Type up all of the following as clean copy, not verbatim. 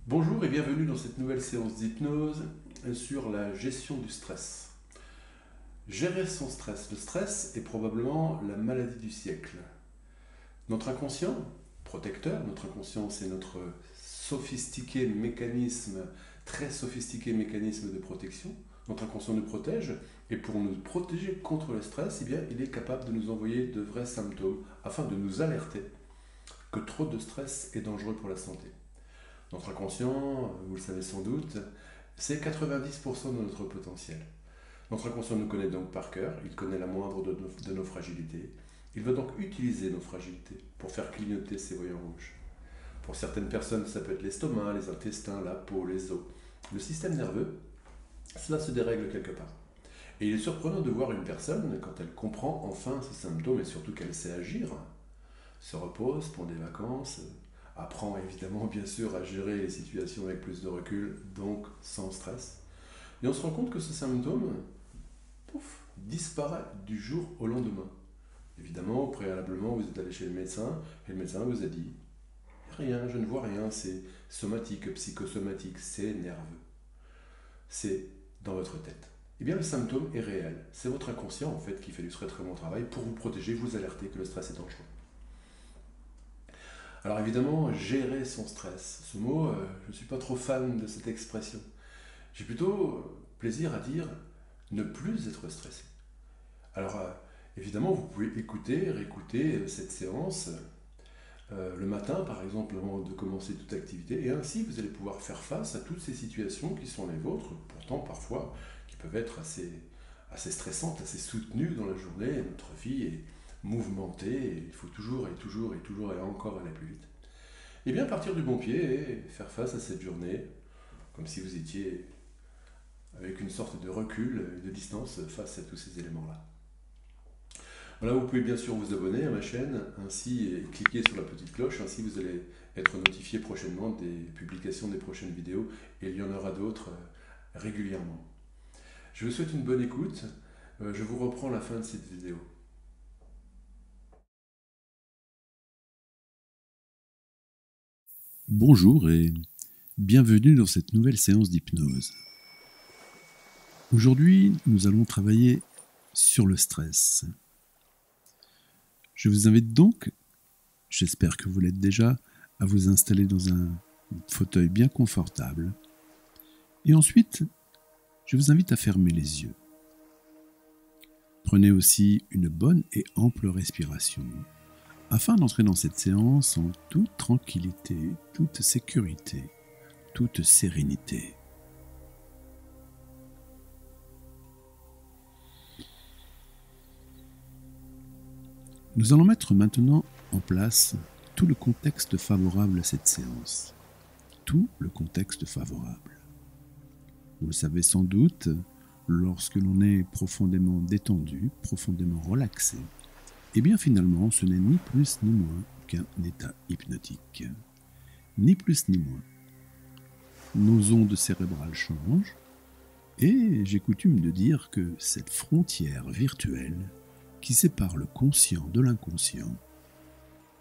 Bonjour et bienvenue dans cette nouvelle séance d'hypnose sur la gestion du stress. Gérer son stress. Le stress est probablement la maladie du siècle. Notre inconscient, protecteur, notre inconscient c'est notre sophistiqué mécanisme, très sophistiqué mécanisme de protection. Notre inconscient nous protège et pour nous protéger contre le stress, eh bien, il est capable de nous envoyer de vrais symptômes afin de nous alerter que trop de stress est dangereux pour la santé. Notre inconscient, vous le savez sans doute, c'est 90% de notre potentiel. Notre inconscient nous connaît donc par cœur, il connaît la moindre de nos fragilités. Il va donc utiliser nos fragilités pour faire clignoter ses voyants rouges. Pour certaines personnes, ça peut être l'estomac, les intestins, la peau, les os. Le système nerveux, cela se dérègle quelque part. Et il est surprenant de voir une personne, quand elle comprend enfin ses symptômes et surtout qu'elle sait agir, se repose, prend des vacances, apprend évidemment bien sûr à gérer les situations avec plus de recul, donc sans stress. Et on se rend compte que ce symptôme, pouf, disparaît du jour au lendemain. Évidemment, préalablement, vous êtes allé chez le médecin, et le médecin vous a dit rien, je ne vois rien, c'est somatique, psychosomatique, c'est nerveux. C'est dans votre tête. Eh bien, le symptôme est réel. C'est votre inconscient, en fait, qui fait du très très bon travail pour vous protéger, vous alerter que le stress est dangereux. Alors évidemment, gérer son stress. Ce mot, je ne suis pas trop fan de cette expression. J'ai plutôt plaisir à dire ne plus être stressé. Alors évidemment, vous pouvez écouter, réécouter cette séance le matin, par exemple, avant de commencer toute activité, et ainsi vous allez pouvoir faire face à toutes ces situations qui sont les vôtres, pourtant parfois qui peuvent être assez stressantes, assez soutenues dans la journée. Notre vie est mouvementée, et il faut toujours et toujours et toujours et encore aller plus vite. Et bien partir du bon pied et faire face à cette journée, comme si vous étiez avec une sorte de recul et de distance face à tous ces éléments-là. Voilà, vous pouvez bien sûr vous abonner à ma chaîne, ainsi et cliquer sur la petite cloche, ainsi vous allez être notifié prochainement des publications des prochaines vidéos, et il y en aura d'autres régulièrement. Je vous souhaite une bonne écoute, je vous reprends la fin de cette vidéo. Bonjour et bienvenue dans cette nouvelle séance d'hypnose. Aujourd'hui, nous allons travailler sur le stress. Je vous invite donc, j'espère que vous l'êtes déjà, à vous installer dans un fauteuil bien confortable. Et ensuite, je vous invite à fermer les yeux. Prenez aussi une bonne et ample respiration afin d'entrer dans cette séance en toute tranquillité, toute sécurité, toute sérénité. Nous allons mettre maintenant en place tout le contexte favorable à cette séance. Tout le contexte favorable. Vous le savez sans doute, lorsque l'on est profondément détendu, profondément relaxé, eh bien finalement ce n'est ni plus ni moins qu'un état hypnotique. Ni plus ni moins. Nos ondes cérébrales changent, et j'ai coutume de dire que cette frontière virtuelle qui sépare le conscient de l'inconscient,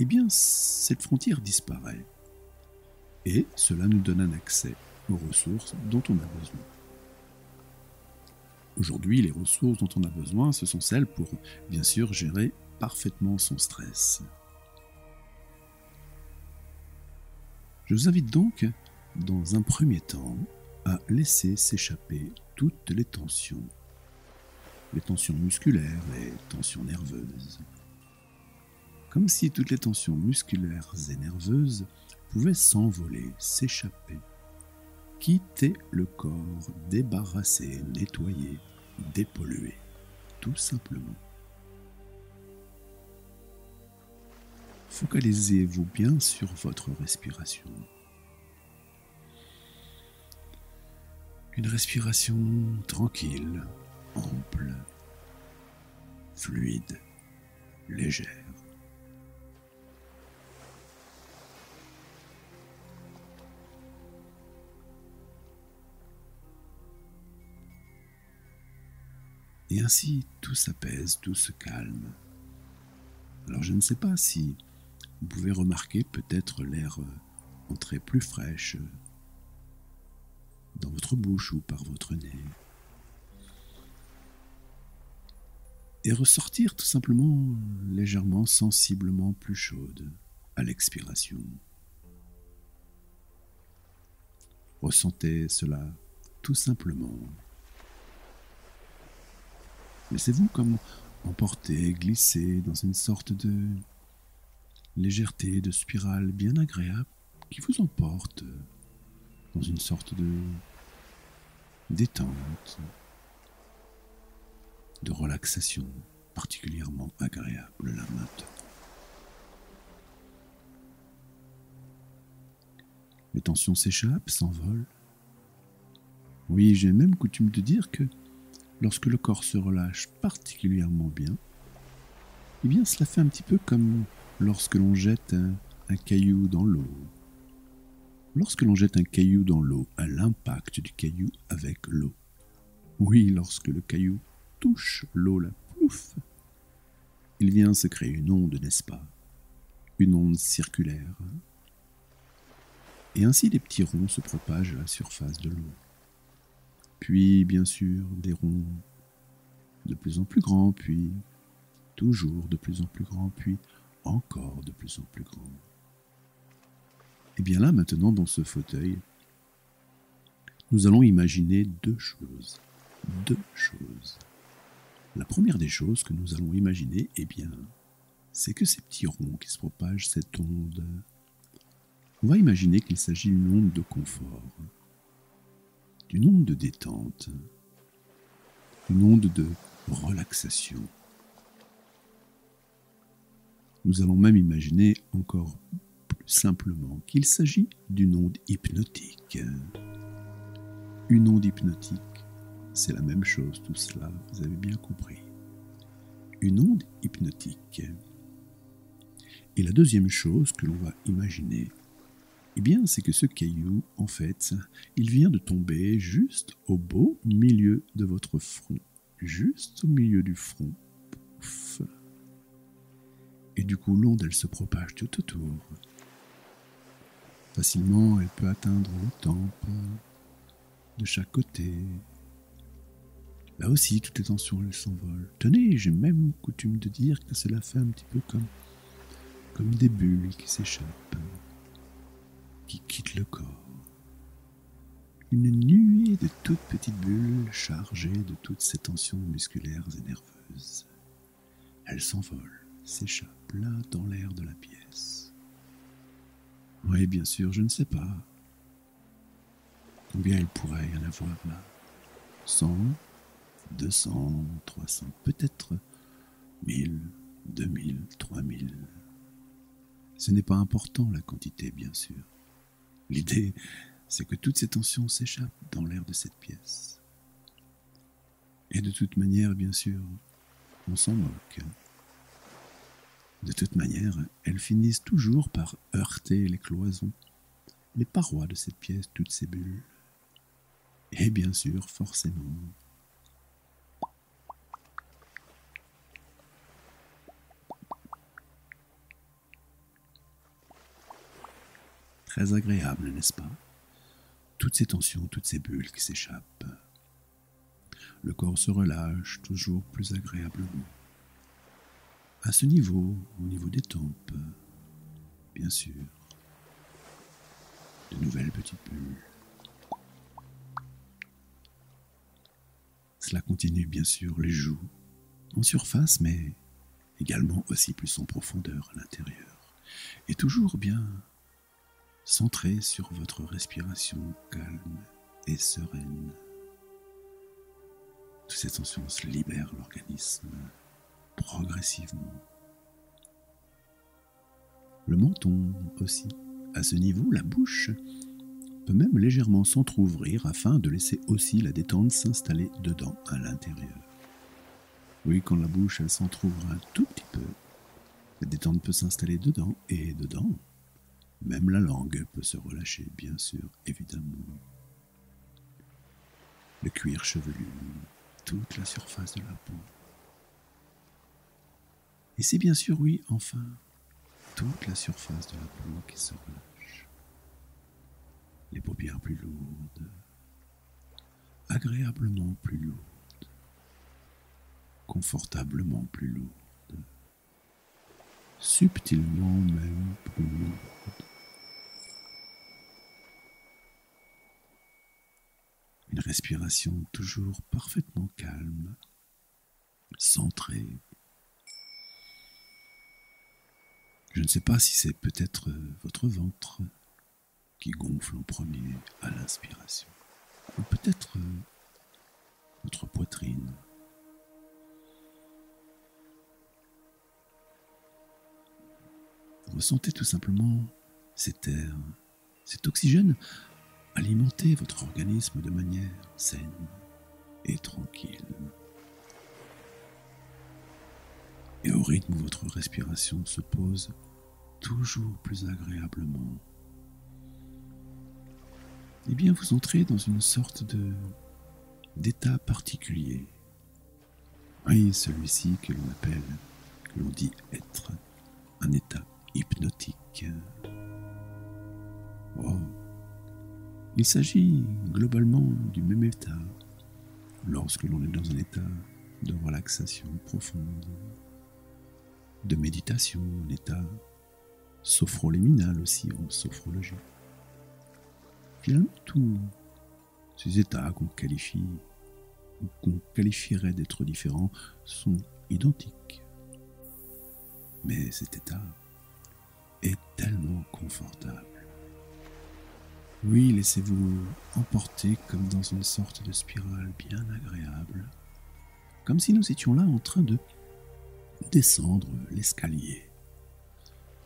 eh bien cette frontière disparaît. Et cela nous donne un accès aux ressources dont on a besoin. Aujourd'hui, les ressources dont on a besoin, ce sont celles pour, bien sûr, gérer parfaitement son stress. Je vous invite donc, dans un premier temps, à laisser s'échapper toutes les tensions musculaires, les tensions nerveuses. Comme si toutes les tensions musculaires et nerveuses pouvaient s'envoler, s'échapper, quitter le corps, débarrasser, nettoyer, dépolluer, tout simplement. Focalisez-vous bien sur votre respiration. Une respiration tranquille, ample, fluide, légère. Et ainsi, tout s'apaise, tout se calme. Alors je ne sais pas si vous pouvez remarquer peut-être l'air entrée plus fraîche, dans votre bouche ou par votre nez. Et ressortir tout simplement légèrement, sensiblement plus chaude à l'expiration. Ressentez cela tout simplement. Laissez-vous comme emporter, glisser dans une sorte de légèreté, de spirale bien agréable qui vous emporte dans une sorte de détente, de relaxation particulièrement agréable là maintenant. Les tensions s'échappent, s'envolent. Oui, j'ai même coutume de dire que lorsque le corps se relâche particulièrement bien, eh bien cela fait un petit peu comme lorsque l'on jette un caillou dans l'eau. Lorsque l'on jette un caillou dans l'eau, à l'impact du caillou avec l'eau. Oui, lorsque le caillou touche l'eau, la plouf, il vient se créer une onde, n'est-ce pas? Une onde circulaire. Et ainsi des petits ronds se propagent à la surface de l'eau. Puis, bien sûr, des ronds de plus en plus grands, puis toujours de plus en plus grands, puis encore de plus en plus grands. Et bien là, maintenant, dans ce fauteuil, nous allons imaginer deux choses. Deux choses. La première des choses que nous allons imaginer, eh bien, c'est que ces petits ronds qui se propagent, cette onde, on va imaginer qu'il s'agit d'une onde de confort, d'une onde de détente, une onde de relaxation. Nous allons même imaginer encore plus simplement qu'il s'agit d'une onde hypnotique. Une onde hypnotique, c'est la même chose, tout cela, vous avez bien compris. Une onde hypnotique. Et la deuxième chose que l'on va imaginer, eh bien, c'est que ce caillou, en fait, il vient de tomber juste au beau milieu de votre front. Juste au milieu du front. Pouf. Et du coup, l'onde, elle se propage tout autour. Facilement, elle peut atteindre vos tempes, de chaque côté. Là aussi, toutes les tensions, elles s'envolent. Tenez, j'ai même coutume de dire que cela fait un petit peu comme des bulles qui s'échappent, qui quittent le corps. Une nuée de toutes petites bulles chargées de toutes ces tensions musculaires et nerveuses. Elles s'envolent, s'échappent là dans l'air de la pièce. Oui, bien sûr, je ne sais pas combien il pourrait y en avoir là. 100, 200, 300, peut-être 1000, 2000, 3000. Ce n'est pas important la quantité, bien sûr. L'idée, c'est que toutes ces tensions s'échappent dans l'air de cette pièce. Et de toute manière, bien sûr, on s'en moque. De toute manière, elles finissent toujours par heurter les cloisons, les parois de cette pièce, toutes ces bulles. Et bien sûr, forcément, très agréable, n'est-ce pas? Toutes ces tensions, toutes ces bulles qui s'échappent. Le corps se relâche toujours plus agréablement. À ce niveau, au niveau des tempes, bien sûr, de nouvelles petites bulles. Cela continue bien sûr les joues, en surface, mais également aussi plus en profondeur à l'intérieur. Et toujours bien centré sur votre respiration calme et sereine. Toutes ces tensions se libèrent l'organisme progressivement. Le menton aussi. À ce niveau, la bouche peut même légèrement s'entrouvrir afin de laisser aussi la détente s'installer dedans, à l'intérieur. Oui, quand la bouche elle s'entrouvre un tout petit peu, la détente peut s'installer dedans, et dedans, même la langue peut se relâcher, bien sûr, évidemment. Le cuir chevelu, toute la surface de la peau. Et c'est bien sûr, oui, enfin, toute la surface de la peau qui se relâche. Les paupières plus lourdes, agréablement plus lourde, confortablement plus lourde, subtilement même plus lourde. Une respiration toujours parfaitement calme, centrée. Je ne sais pas si c'est peut-être votre ventre qui gonfle en premier à l'inspiration, ou peut-être votre poitrine. Ressentez tout simplement cet air, cet oxygène alimenter votre organisme de manière saine et tranquille. Et au rythme où votre respiration se pose toujours plus agréablement, eh bien vous entrez dans une sorte d'état particulier. Oui, celui-ci que l'on appelle, que l'on dit être un état hypnotique. Oh. Il s'agit globalement du même état lorsque l'on est dans un état de relaxation profonde, de méditation, un état sophroliminal aussi en sophrologie. Finalement, tous ces états qu'on qualifie ou qu'on qualifierait d'être différents sont identiques. Mais cet état est tellement confortable. Oui, laissez-vous emporter comme dans une sorte de spirale bien agréable, comme si nous étions là en train de descendre l'escalier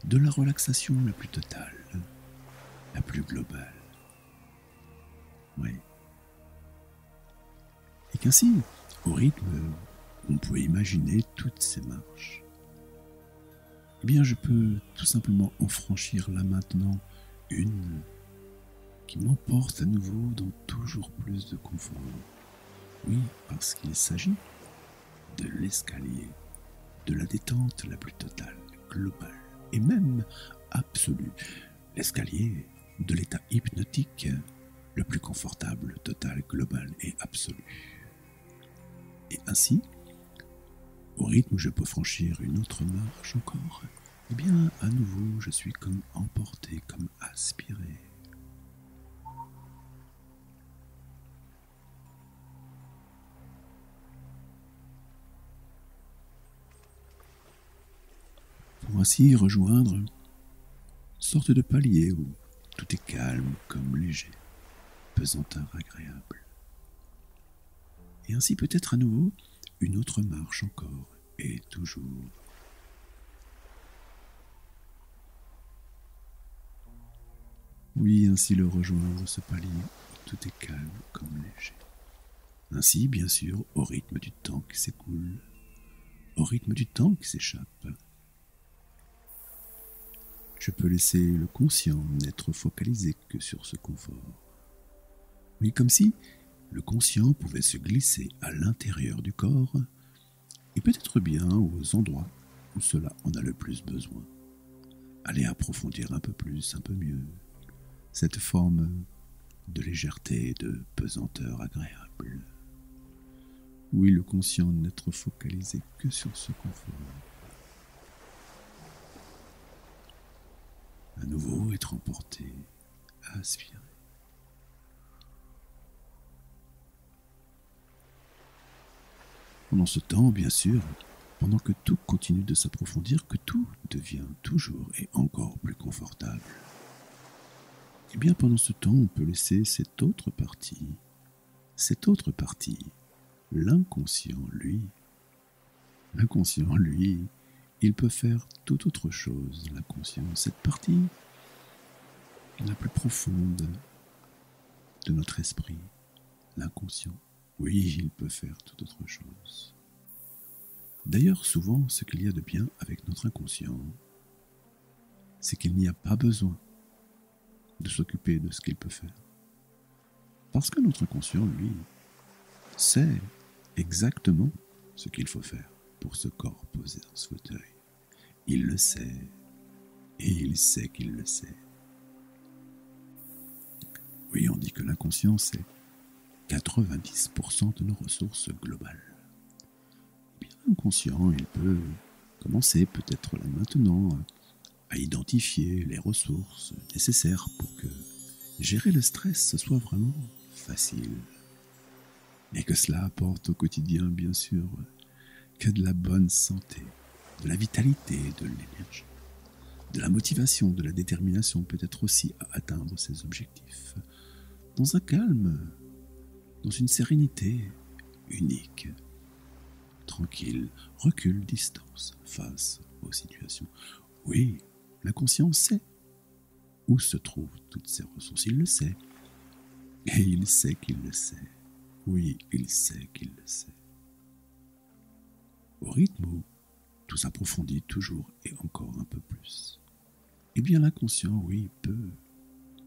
de la relaxation la plus totale, la plus globale. Oui. Et qu'ainsi, au rythme on peut imaginer toutes ces marches, eh bien je peux tout simplement en franchir là maintenant une qui m'emporte à nouveau dans toujours plus de confort. Oui, parce qu'il s'agit de l'escalier, de la détente la plus totale, globale et même absolue. L'escalier de l'état hypnotique le plus confortable, total, global et absolu. Et ainsi, au rythme où je peux franchir une autre marche encore, eh bien, à nouveau, je suis comme emporté, comme aspiré. Pour ainsi rejoindre une sorte de palier où tout est calme comme léger, pesanteur agréable. Et ainsi peut-être à nouveau une autre marche encore et toujours. Oui, ainsi le rejoindre ce palier où tout est calme comme léger. Ainsi, bien sûr, au rythme du temps qui s'écoule, au rythme du temps qui s'échappe. Je peux laisser le conscient n'être focalisé que sur ce confort. Oui, comme si le conscient pouvait se glisser à l'intérieur du corps et peut-être bien aux endroits où cela en a le plus besoin. Aller approfondir un peu plus, un peu mieux, cette forme de légèreté et de pesanteur agréable. Oui, le conscient n'être focalisé que sur ce confort. À nouveau être emporté, aspirer. Pendant ce temps, bien sûr, pendant que tout continue de s'approfondir, que tout devient toujours et encore plus confortable, eh bien pendant ce temps, on peut laisser cette autre partie, l'inconscient, lui, il peut faire tout autre chose, l'inconscient, cette partie la plus profonde de notre esprit, l'inconscient. Oui, il peut faire tout autre chose. D'ailleurs, souvent, ce qu'il y a de bien avec notre inconscient, c'est qu'il n'y a pas besoin de s'occuper de ce qu'il peut faire. Parce que notre inconscient, lui, sait exactement ce qu'il faut faire pour ce corps posé dans ce fauteuil. Il le sait, et il sait qu'il le sait. Oui, on dit que l'inconscient sait 90% de nos ressources globales. Eh bien, l'inconscient, il peut commencer peut-être là maintenant à identifier les ressources nécessaires pour que gérer le stress soit vraiment facile. Et que cela apporte au quotidien, bien sûr, que de la bonne santé, de la vitalité, de l'énergie, de la motivation, de la détermination, peut-être aussi à atteindre ses objectifs, dans un calme, dans une sérénité unique, tranquille, recul, distance, face aux situations. Oui, l'inconscient sait où se trouvent toutes ces ressources, il le sait, et il sait qu'il le sait. Oui, il sait qu'il le sait. Au rythme où tout s'approfondit toujours et encore un peu plus. Eh bien l'inconscient, oui, peut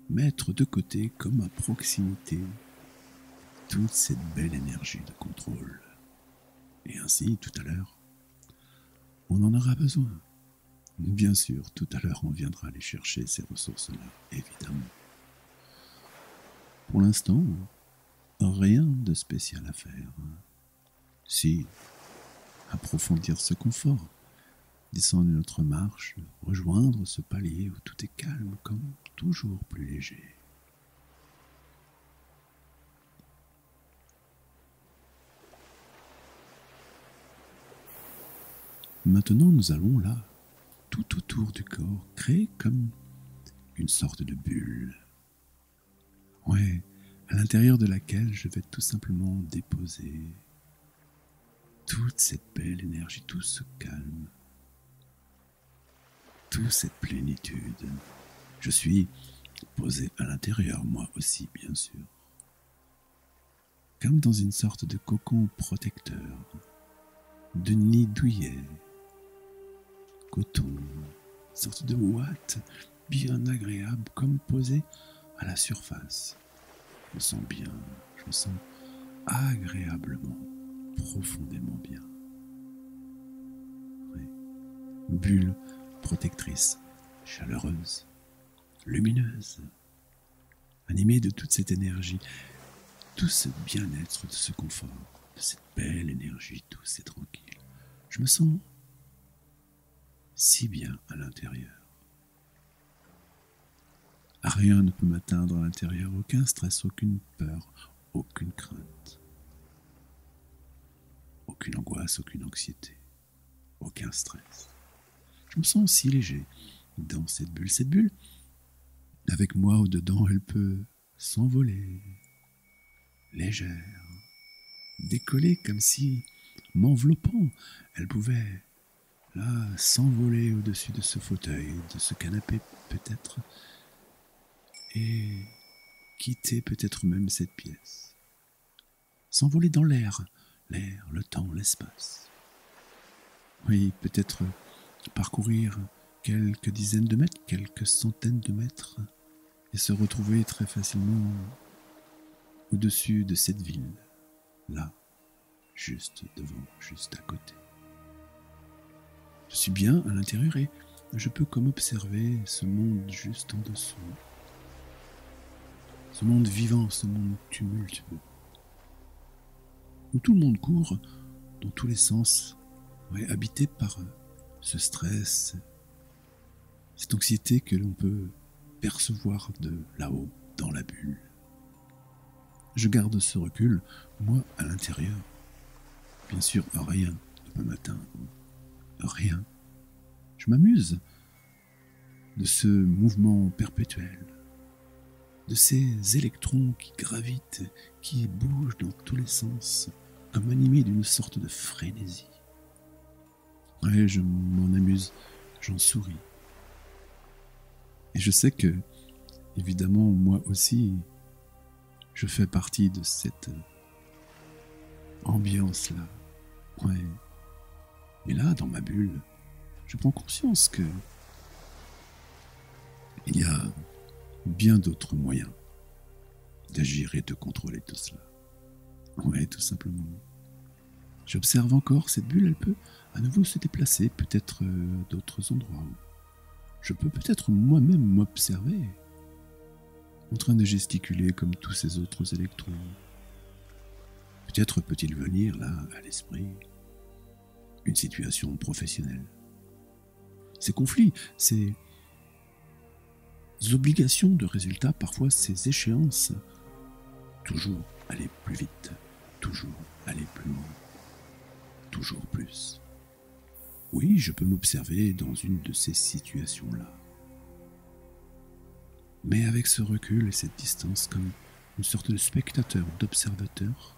mettre de côté comme à proximité toute cette belle énergie de contrôle. Et ainsi, tout à l'heure, on en aura besoin. Bien sûr, tout à l'heure, on viendra aller chercher ces ressources-là, évidemment. Pour l'instant, rien de spécial à faire. Si, approfondir ce confort, descendre notre marche, rejoindre ce palier où tout est calme comme toujours plus léger. Maintenant, nous allons là, tout autour du corps, créer comme une sorte de bulle. Ouais, à l'intérieur de laquelle je vais tout simplement déposer toute cette belle énergie, tout ce calme, toute cette plénitude. Je suis posé à l'intérieur, moi aussi, bien sûr. Comme dans une sorte de cocon protecteur, de nid douillet, coton, sorte de ouate bien agréable, comme posé à la surface. Je me sens bien, je me sens agréablement, profondément bien. Oui. Bulle protectrice, chaleureuse, lumineuse, animée de toute cette énergie, tout ce bien-être, de ce confort, de cette belle énergie douce et tranquille. Je me sens si bien à l'intérieur. Rien ne peut m'atteindre à l'intérieur, aucun stress, aucune peur, aucune crainte, aucune angoisse, aucune anxiété, aucun stress. Je me sens si léger dans cette bulle. Cette bulle, avec moi au-dedans, elle peut s'envoler, légère, décoller comme si, m'enveloppant, elle pouvait là s'envoler au-dessus de ce fauteuil, de ce canapé peut-être, et quitter peut-être même cette pièce. S'envoler dans l'air, le temps, l'espace. Oui, peut-être parcourir quelques dizaines de mètres, quelques centaines de mètres, et se retrouver très facilement au-dessus de cette ville, là, juste devant, juste à côté. Je suis bien à l'intérieur et je peux comme observer ce monde juste en dessous. Ce monde vivant, ce monde tumultueux, où tout le monde court dans tous les sens, ouais, habité par ce stress, cette anxiété que l'on peut percevoir de là-haut, dans la bulle. Je garde ce recul, moi, à l'intérieur. Bien sûr, rien ne peut m'atteindre. Rien. Je m'amuse de ce mouvement perpétuel, de ces électrons qui gravitent, qui bougent dans tous les sens, comme animés d'une sorte de frénésie. Ouais, je m'en amuse, j'en souris. Et je sais que, évidemment, moi aussi, je fais partie de cette ambiance-là. Ouais. Et là, dans ma bulle, je prends conscience que il y a bien d'autres moyens d'agir et de contrôler tout cela. Ouais, tout simplement. J'observe encore cette bulle, elle peut à nouveau se déplacer, peut-être d'autres endroits. Je peux peut-être moi-même m'observer, en train de gesticuler comme tous ces autres électrons, Peut-être peut-il venir, là, à l'esprit, une situation professionnelle. Ces conflits, ces obligations de résultats, parfois ces échéances, toujours aller plus vite, toujours aller plus loin, toujours plus. Oui, je peux m'observer dans une de ces situations-là. Mais avec ce recul et cette distance, comme une sorte de spectateur, d'observateur,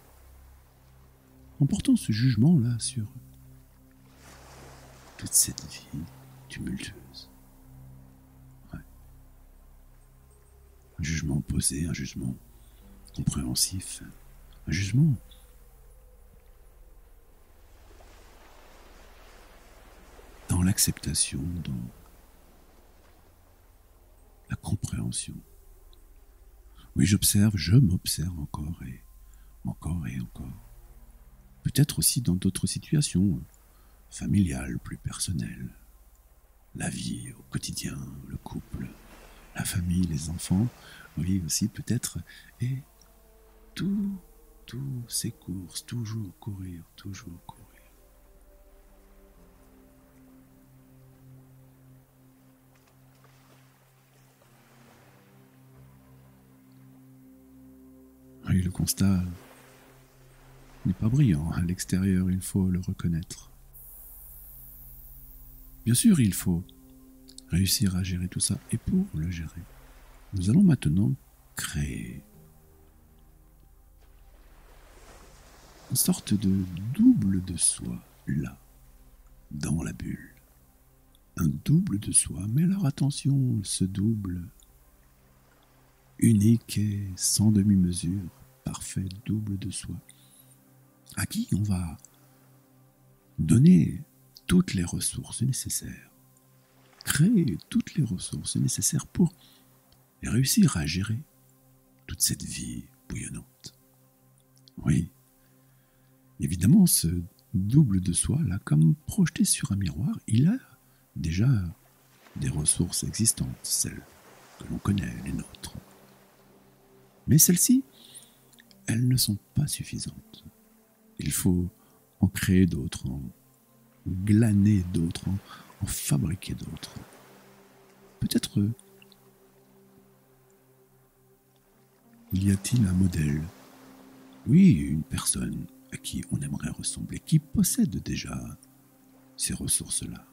en portant ce jugement-là sur toute cette vie tumultueuse. Ouais. Un jugement posé, un jugement compréhensif, un jugement dans l'acceptation, dans la compréhension. Oui, je m'observe encore et encore et encore. Peut-être aussi dans d'autres situations, familiales, plus personnelles. La vie au quotidien, le couple, la famille, les enfants, oui aussi peut-être. Et tous ces courses, toujours courir, toujours courir. Oui, le constat n'est pas brillant à l'extérieur, il faut le reconnaître. Bien sûr, il faut réussir à gérer tout ça. Et pour le gérer, nous allons maintenant créer une sorte de double de soi, là, dans la bulle. Un double de soi, mais alors attention, ce double unique et sans demi-mesure, parfait double de soi, à qui on va donner toutes les ressources nécessaires, créer toutes les ressources nécessaires pour réussir à gérer toute cette vie bouillonnante. Oui, évidemment, ce double de soi, là, comme projeté sur un miroir, il a déjà des ressources existantes, celles que l'on connaît, les nôtres. Mais celles-ci, elles ne sont pas suffisantes. Il faut en créer d'autres, en glaner d'autres, en fabriquer d'autres. Peut-être y a-t-il un modèle, oui, une personne à qui on aimerait ressembler, qui possède déjà ces ressources-là,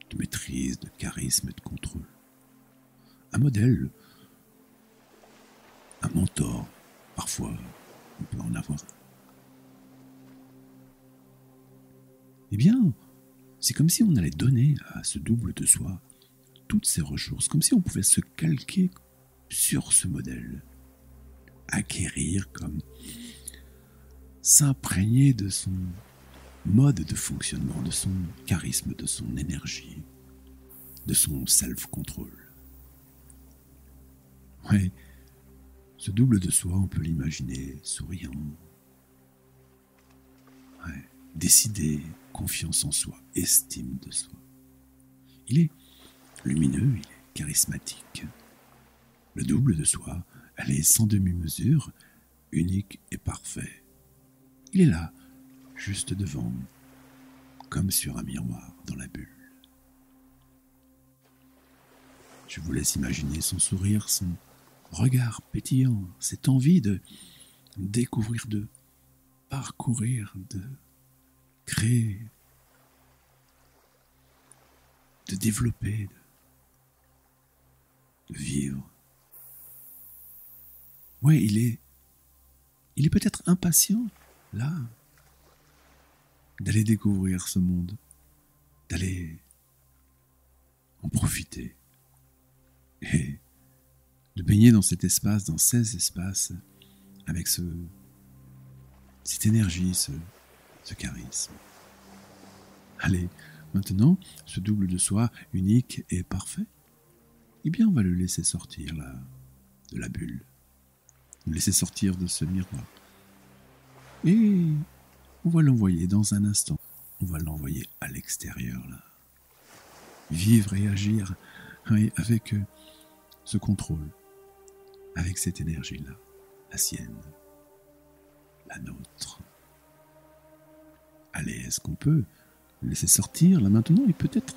de maîtrise, de charisme et de contrôle. Un modèle, un mentor, parfois on peut en avoir. Eh bien, c'est comme si on allait donner à ce double de soi toutes ces ressources, comme si on pouvait se calquer sur ce modèle, acquérir comme s'imprégner de son mode de fonctionnement, de son charisme, de son énergie, de son self-control. Ouais, ce double de soi, on peut l'imaginer souriant, ouais, décidé, confiance en soi, estime de soi. Il est lumineux, il est charismatique. Le double de soi, elle est sans demi-mesure, unique et parfait. Il est là, juste devant, comme sur un miroir dans la bulle. Je vous laisse imaginer son sourire, son regard pétillant, cette envie de découvrir, de parcourir, de créer, de développer, de vivre. Ouais, il est peut-être impatient, là, d'aller découvrir ce monde, d'aller en profiter et de baigner dans cet espace, dans ces espaces, avec cette énergie, ce charisme. Allez, maintenant, ce double de soi unique et parfait, eh bien, on va le laisser sortir, là, de la bulle. Le laisser sortir de ce miroir. Et on va l'envoyer dans un instant. On va l'envoyer à l'extérieur, là. Vivre et agir, oui, avec ce contrôle, avec cette énergie-là, la sienne, la nôtre. Allez, est-ce qu'on peut le laisser sortir là maintenant et peut-être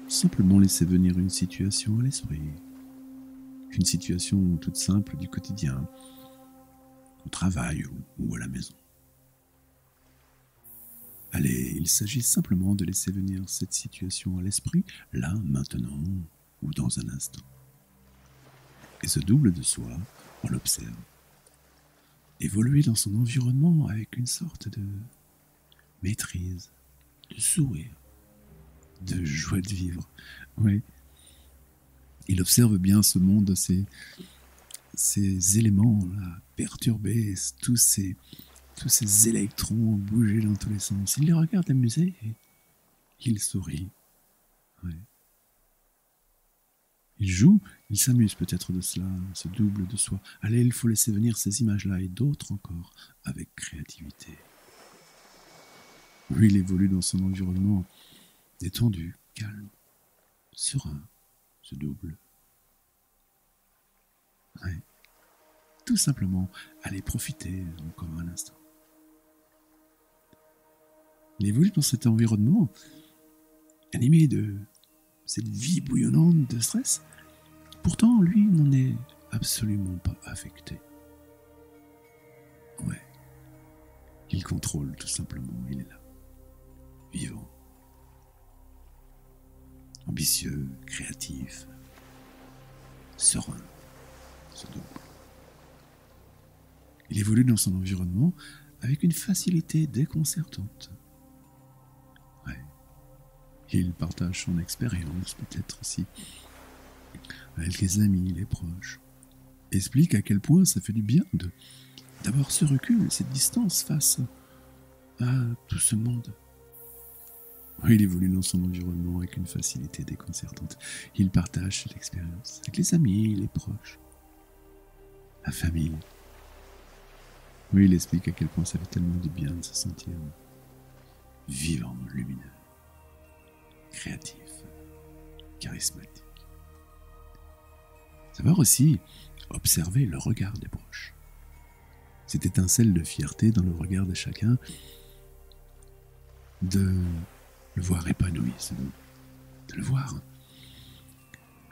simplement laisser venir une situation à l'esprit. Une situation toute simple du quotidien, au travail ou à la maison. Allez, il s'agit simplement de laisser venir cette situation à l'esprit, là, maintenant, ou dans un instant. Et ce double de soi, on l'observe. Évoluer dans son environnement avec une sorte de maîtrise, de sourire, de joie de vivre. Oui. Il observe bien ce monde, ces éléments-là perturbés, tous ces électrons bougés dans tous les sens. Il les regarde amusés et il sourit. Ouais. Il joue, il s'amuse peut-être de cela, ce double de soi. Allez, il faut laisser venir ces images-là et d'autres encore, avec créativité. Oui, il évolue dans son environnement détendu, calme, serein, ce double. Ouais. Tout simplement, allez profiter encore un instant. Il évolue dans cet environnement animé de cette vie bouillonnante de stress. Pourtant, lui n'en est absolument pas affecté. Ouais. Il contrôle tout simplement, il est là. Vivant. Ambitieux, créatif, serein, ce double. Il évolue dans son environnement avec une facilité déconcertante. Ouais. Il partage son expérience, peut-être aussi, avec les amis, les proches. Explique à quel point ça fait du bien d'avoir ce recul, cette distance face à tout ce monde. Il évolue dans son environnement avec une facilité déconcertante. Il partage cette expérience avec les amis, les proches, la famille. Oui, il explique à quel point ça fait tellement du bien de se sentir vivant, lumineux, créatif, charismatique. Savoir aussi observer le regard des proches. Cette étincelle de fierté dans le regard de chacun, de le voir épanoui, de le voir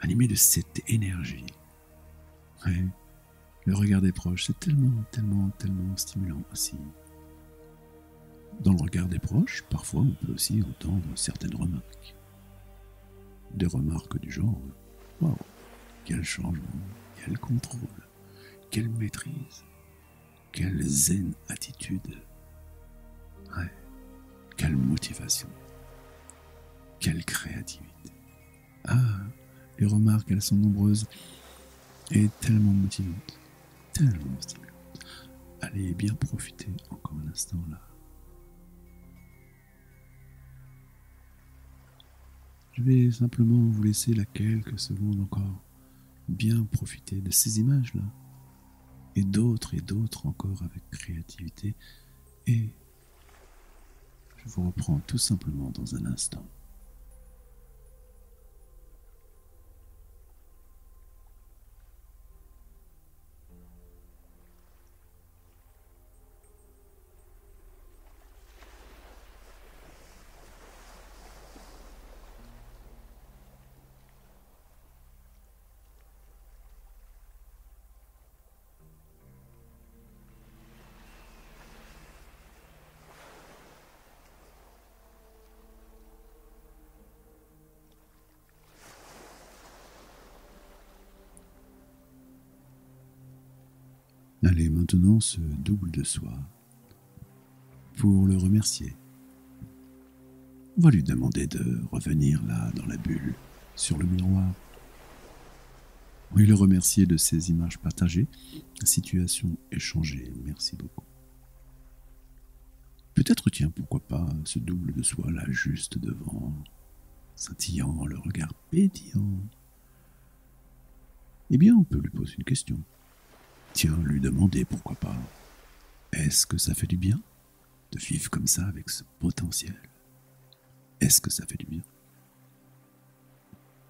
animé de cette énergie. Ouais. Le regard des proches, c'est tellement stimulant aussi. Dans le regard des proches, parfois on peut aussi entendre certaines remarques. Des remarques du genre « Waouh, quel changement, quel contrôle, quelle maîtrise, quelle zen attitude, ouais, quelle motivation, quelle créativité. » Ah, les remarques, elles sont nombreuses et tellement motivantes. Tellement stimulant. Allez bien profiter encore un instant là. Je vais simplement vous laisser là quelques secondes encore bien profiter de ces images-là et d'autres encore avec créativité et je vous reprends tout simplement dans un instant. Allez, maintenant ce double de soi, pour le remercier. On va lui demander de revenir là, dans la bulle, sur le miroir. Oui, le remercier de ces images partagées, situation échangée, merci beaucoup. Peut-être, tiens, pourquoi pas, ce double de soi là, juste devant, scintillant, le regard pétillant. Eh bien, on peut lui poser une question. Tiens, lui demander, pourquoi pas, est-ce que ça fait du bien de vivre comme ça avec ce potentiel? Est-ce que ça fait du bien?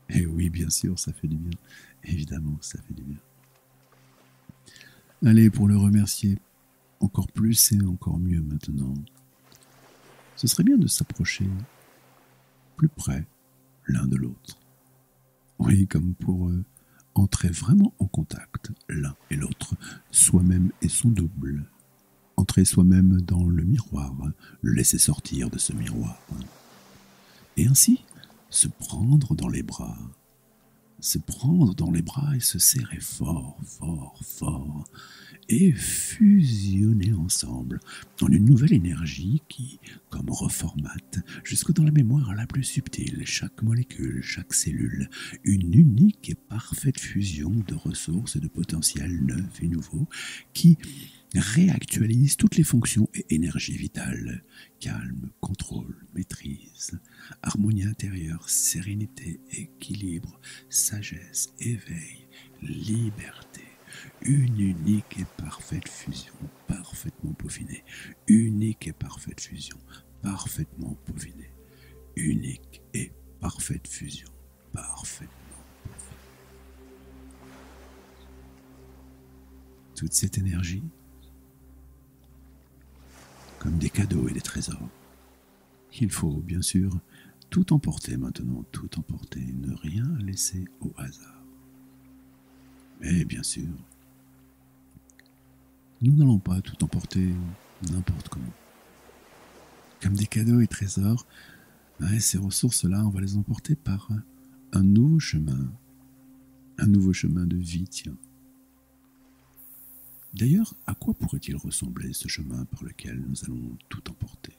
Eh oui, bien sûr, ça fait du bien. Évidemment, ça fait du bien. Allez, pour le remercier encore plus et encore mieux maintenant, ce serait bien de s'approcher plus près l'un de l'autre. Oui, comme pour entrer vraiment en contact l'un et l'autre, soi-même et son double. Entrer soi-même dans le miroir, le laisser sortir de ce miroir. Et ainsi, se prendre dans les bras. Se prendre dans les bras et se serrer fort, fort, fort. Et fusionner ensemble en une nouvelle énergie qui, comme reformate, jusque dans la mémoire la plus subtile, chaque molécule, chaque cellule, une unique et parfaite fusion de ressources et de potentiels neufs et nouveaux qui réactualise toutes les fonctions et énergies vitales. Calme, contrôle, maîtrise, harmonie intérieure, sérénité, équilibre, sagesse, éveil, liberté. Une unique et parfaite fusion, parfaitement peaufinée. Unique et parfaite fusion, parfaitement peaufinée. Unique et parfaite fusion, parfaitement peaufinée. Toute cette énergie, comme des cadeaux et des trésors. Il faut, bien sûr, tout emporter maintenant, tout emporter, ne rien laisser au hasard. Mais bien sûr, nous n'allons pas tout emporter n'importe comment. Comme des cadeaux et trésors, ces ressources-là, on va les emporter par un nouveau chemin de vie, tiens. D'ailleurs, à quoi pourrait-il ressembler ce chemin par lequel nous allons tout emporter?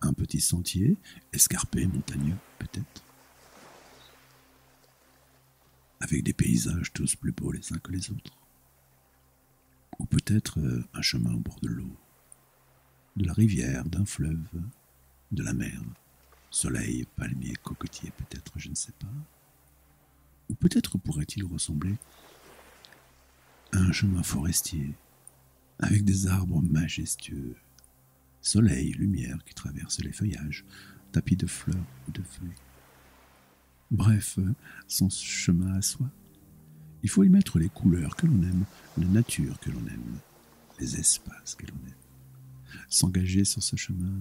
Un petit sentier, escarpé, montagneux, peut-être? Avec des paysages tous plus beaux les uns que les autres? Ou peut-être un chemin au bord de l'eau, de la rivière, d'un fleuve, de la mer, soleil, palmiers, cocotiers, peut-être, je ne sais pas. Ou peut-être pourrait-il ressembler à un chemin forestier, avec des arbres majestueux, soleil, lumière qui traverse les feuillages, tapis de fleurs ou de feuilles. Bref, son chemin à soi. Il faut y mettre les couleurs que l'on aime, la nature que l'on aime, les espaces que l'on aime. S'engager sur ce chemin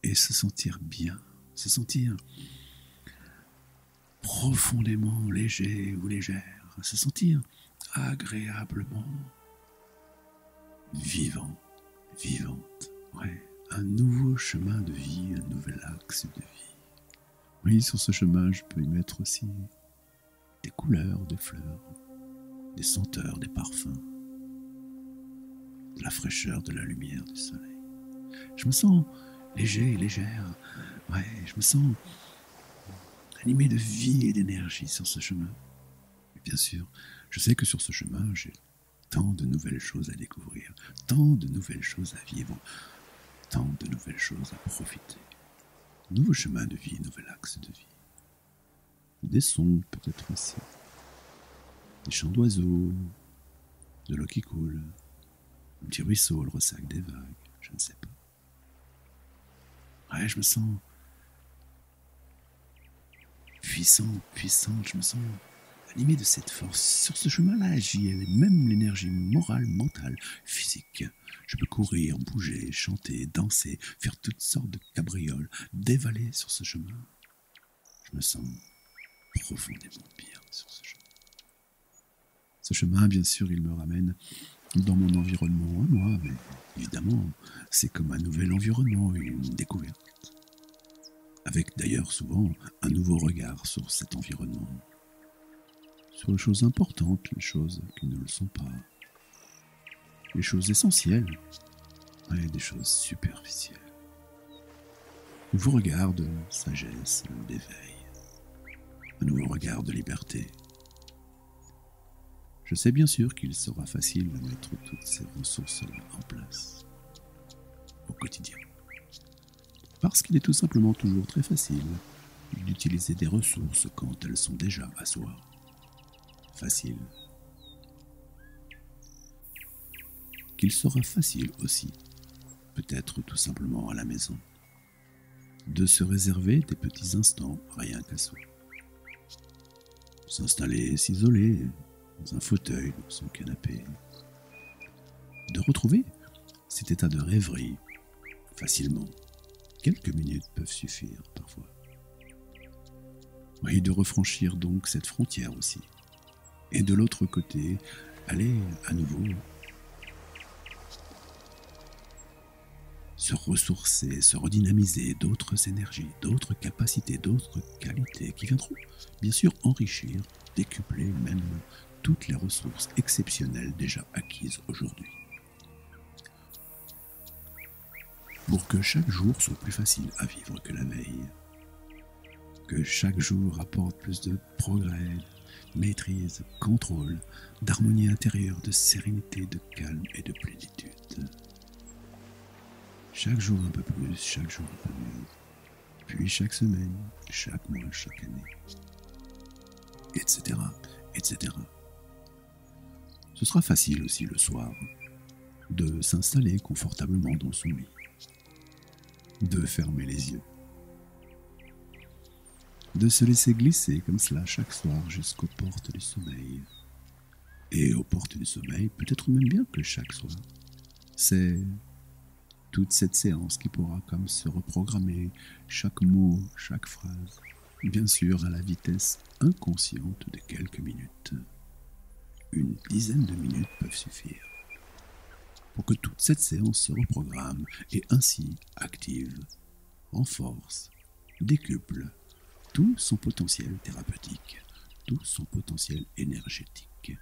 et se sentir bien, se sentir profondément léger ou légère, se sentir agréablement vivant, vivante. Ouais, un nouveau chemin de vie, un nouvel axe de vie. Oui, sur ce chemin, je peux y mettre aussi des couleurs, des fleurs, des senteurs, des parfums, de la fraîcheur, de la lumière, du soleil. Je me sens léger et légère. Ouais, je me sens animé de vie et d'énergie sur ce chemin. Et bien sûr, je sais que sur ce chemin, j'ai tant de nouvelles choses à découvrir, tant de nouvelles choses à vivre, tant de nouvelles choses à profiter. Nouveau chemin de vie, nouvel axe de vie. Des sons peut-être aussi, des chants d'oiseaux, de l'eau qui coule, un petit ruisseau, le ressac des vagues, je ne sais pas. Ouais, je me sens puissante, je me sens animé de cette force. Sur ce chemin-là, j'y ai même l'énergie morale, mentale, physique. Je peux courir, bouger, chanter, danser, faire toutes sortes de cabrioles, dévaler sur ce chemin. Je me sens profondément bien sur ce chemin. Ce chemin, bien sûr, il me ramène dans mon environnement à moi, mais évidemment, c'est comme un nouvel environnement, une découverte. Avec d'ailleurs souvent un nouveau regard sur cet environnement, sur les choses importantes, les choses qui ne le sont pas, les choses essentielles, et des choses superficielles. Un nouveau regard de sagesse, d'éveil, un nouveau regard de liberté. Je sais bien sûr qu'il sera facile de mettre toutes ces ressources-là en place au quotidien. Parce qu'il est tout simplement toujours très facile d'utiliser des ressources quand elles sont déjà à soi. Facile. Qu'il sera facile aussi, peut-être tout simplement à la maison, de se réserver des petits instants rien qu'à soi. S'installer, s'isoler dans un fauteuil, dans son canapé. De retrouver cet état de rêverie facilement. Quelques minutes peuvent suffire parfois. Oui, de refranchir donc cette frontière aussi. Et de l'autre côté, aller à nouveau se ressourcer, se redynamiser d'autres énergies, d'autres capacités, d'autres qualités qui viendront bien sûr enrichir, décupler même toutes les ressources exceptionnelles déjà acquises aujourd'hui. Pour que chaque jour soit plus facile à vivre que la veille, que chaque jour apporte plus de progrès, maîtrise, contrôle, d'harmonie intérieure, de sérénité, de calme et de plénitude. Chaque jour un peu plus, chaque jour un peu mieux, puis chaque semaine, chaque mois, chaque année, etc., etc. Ce sera facile aussi le soir de s'installer confortablement dans son lit, de fermer les yeux, de se laisser glisser comme cela chaque soir jusqu'aux portes du sommeil. Et aux portes du sommeil, peut-être même bien que chaque soir, c'est toute cette séance qui pourra comme se reprogrammer chaque mot, chaque phrase, bien sûr à la vitesse inconsciente de quelques minutes. Une dizaine de minutes peuvent suffire pour que toute cette séance se reprogramme et ainsi active, renforce, décuple tout son potentiel thérapeutique, tout son potentiel énergétique,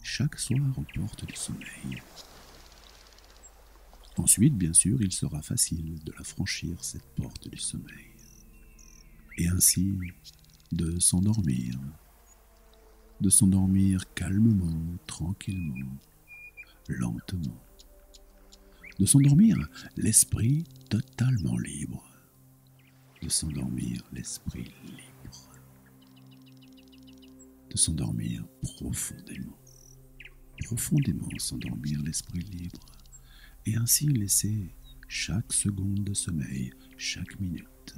chaque soir aux portes du sommeil. Ensuite, bien sûr, il sera facile de la franchir, cette porte du sommeil, et ainsi de s'endormir calmement, tranquillement, lentement, de s'endormir l'esprit totalement libre, de s'endormir l'esprit libre, de s'endormir profondément s'endormir l'esprit libre, et ainsi laisser chaque seconde de sommeil, chaque minute,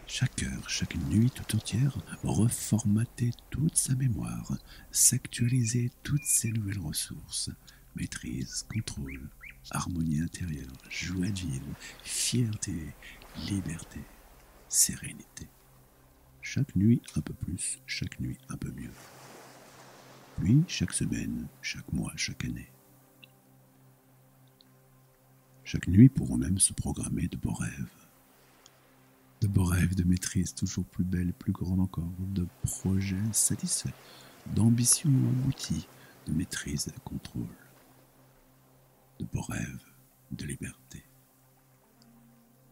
chaque heure, chaque nuit tout entière, reformater toute sa mémoire, s'actualiser toutes ses nouvelles ressources, maîtrise, contrôle, harmonie intérieure, joie de vivre, fierté, liberté, sérénité. Chaque nuit un peu plus, chaque nuit un peu mieux. Puis chaque semaine, chaque mois, chaque année. Chaque nuit pourront même se programmer de beaux rêves. De beaux rêves de maîtrise toujours plus belles, plus grandes encore, de projets satisfaits, d'ambitions abouties, de maîtrise et de contrôle. De beaux rêves de liberté,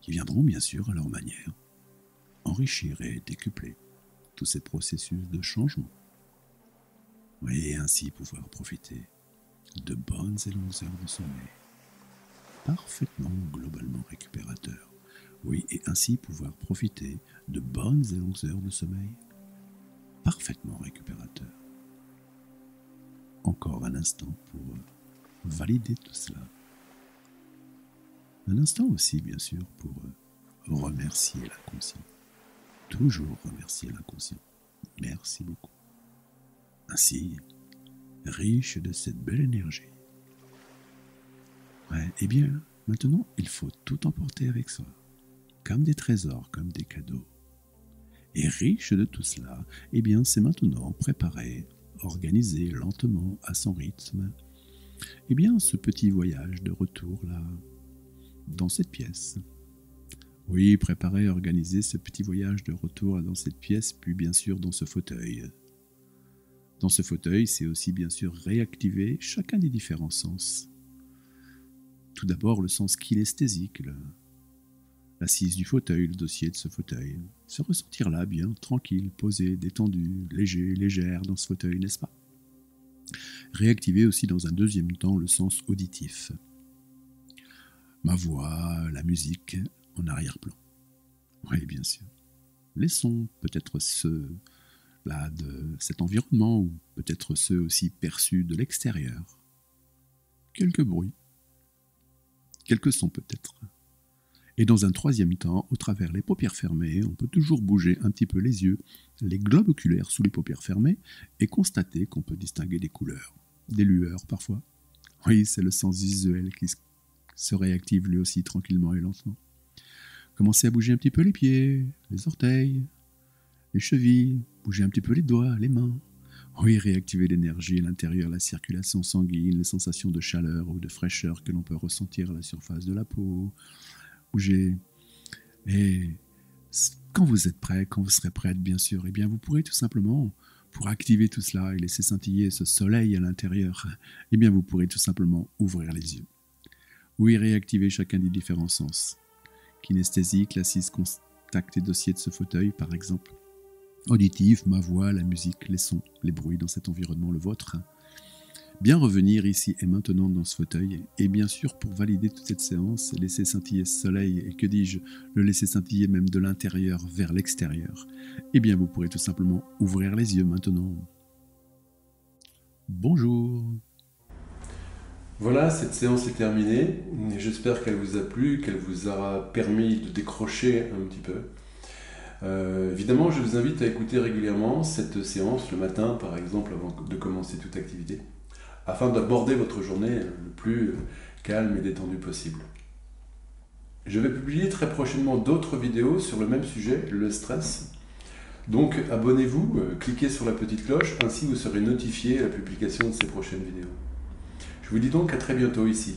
qui viendront bien sûr à leur manière enrichir et décupler tous ces processus de changement. Et ainsi pouvoir profiter de bonnes et longues heures de sommeil, parfaitement globalement récupérateurs. Oui, et ainsi pouvoir profiter de bonnes et longues heures de sommeil, parfaitement récupérateurs. Encore un instant pour valider tout cela. Un instant aussi, bien sûr, pour remercier l'inconscient. Toujours remercier l'inconscient. Merci beaucoup. Ainsi, riche de cette belle énergie. Ouais, eh bien, maintenant, il faut tout emporter avec soi, comme des trésors, comme des cadeaux. Et riche de tout cela, eh bien, c'est maintenant préparer, organiser lentement, à son rythme, eh bien, ce petit voyage de retour là, dans cette pièce. Oui, préparer, organiser ce petit voyage de retour dans cette pièce, puis bien sûr dans ce fauteuil. Dans ce fauteuil, c'est aussi bien sûr réactiver chacun des différents sens. Tout d'abord, le sens kinesthésique, l'assise du fauteuil, le dossier de ce fauteuil. Se ressentir là, bien, tranquille, posé, détendu, léger, légère dans ce fauteuil, n'est-ce pas? Réactiver aussi dans un deuxième temps le sens auditif. Ma voix, la musique en arrière-plan. Oui, bien sûr. Les sons, peut-être ceux là de cet environnement, ou peut-être ceux aussi perçus de l'extérieur. Quelques bruits. Quelques sons peut-être. Et dans un troisième temps, au travers les paupières fermées, on peut toujours bouger un petit peu les yeux, les globes oculaires sous les paupières fermées, et constater qu'on peut distinguer des couleurs, des lueurs parfois. Oui, c'est le sens visuel qui se réactive lui aussi tranquillement et lentement. Commencez à bouger un petit peu les pieds, les orteils, les chevilles, bougez un petit peu les doigts, les mains. Oui, réactivez l'énergie à l'intérieur, la circulation sanguine, les sensations de chaleur ou de fraîcheur que l'on peut ressentir à la surface de la peau. Bougez. Et quand vous êtes prêt, quand vous serez prête, bien sûr, eh bien vous pourrez tout simplement, pour activer tout cela et laisser scintiller ce soleil à l'intérieur, eh bien vous pourrez tout simplement ouvrir les yeux. Oui, réactiver chacun des différents sens. Kinesthésique, l'assise contact et dossier de ce fauteuil, par exemple. Auditif, ma voix, la musique, les sons, les bruits dans cet environnement, le vôtre. Bien revenir ici et maintenant dans ce fauteuil. Et bien sûr, pour valider toute cette séance, laisser scintiller ce soleil, et que dis-je, le laisser scintiller même de l'intérieur vers l'extérieur. Eh bien, vous pourrez tout simplement ouvrir les yeux maintenant. Bonjour. Voilà, cette séance est terminée. J'espère qu'elle vous a plu, qu'elle vous aura permis de décrocher un petit peu. Évidemment, je vous invite à écouter régulièrement cette séance, le matin par exemple, avant de commencer toute activité, afin d'aborder votre journée le plus calme et détendu possible. Je vais publier très prochainement d'autres vidéos sur le même sujet, le stress. Donc abonnez-vous, cliquez sur la petite cloche, ainsi vous serez notifié à la publication de ces prochaines vidéos. Je vous dis donc à très bientôt ici.